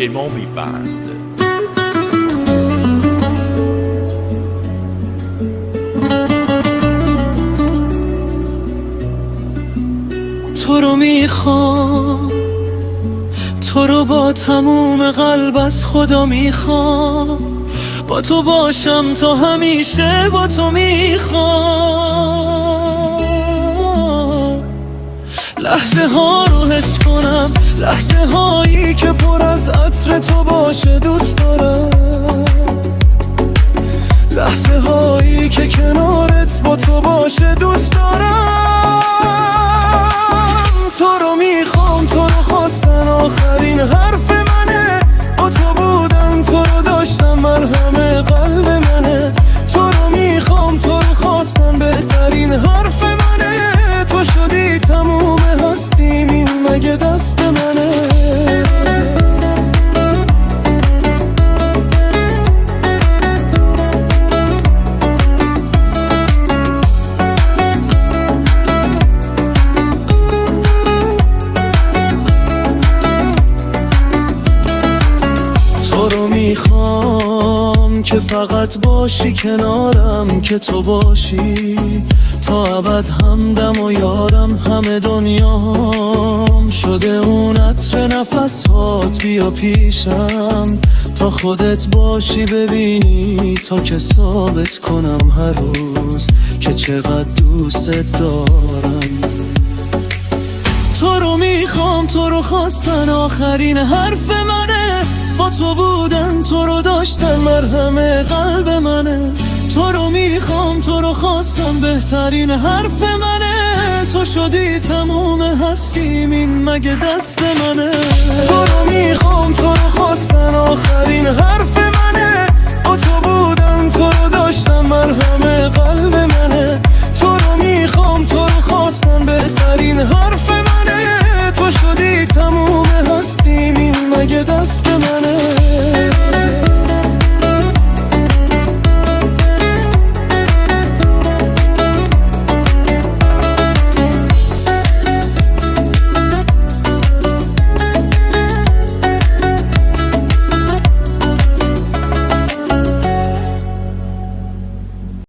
امامی بند. تو رو میخوام، تو رو با تموم قلب از خدا میخوام، با تو باشم تا همیشه با تو میخوام. لحظه ها رو حس کنم، لحظه هایی که پر از عطر تو باشه دوست دارم، لحظه هایی که کنارت با تو باشه دوست دارم. تو رو میخوام، تو رو خواستن آخرین حرف منه، با تو بودن تو رو داشتم مرهم قلب منه. تو رو میخوام، تو رو خواستن بهترین حرف منه، تو شدی تموم هستیم این مگه دست منه. تو رو میخوام که فقط باشی کنارم، که تو باشی تا ابد همدم و یارم. همه دنیام شده اون عطر نفس هات، بیا پیشم تا خودت باشی ببینی، تا که ثابت کنم هر روز که چقدر دوست دارم. تو رو میخوام، تو رو خواستن آخرین حرف منه، با تو بودن تو رو داشتن مرهم قلب منه. تو رو میخوام، تو رو خواستم بهترین حرف منه، تو شدی تموم هستیم این مگه دست منه. تو رو میخوام، تو رو خواستن آخرین حرف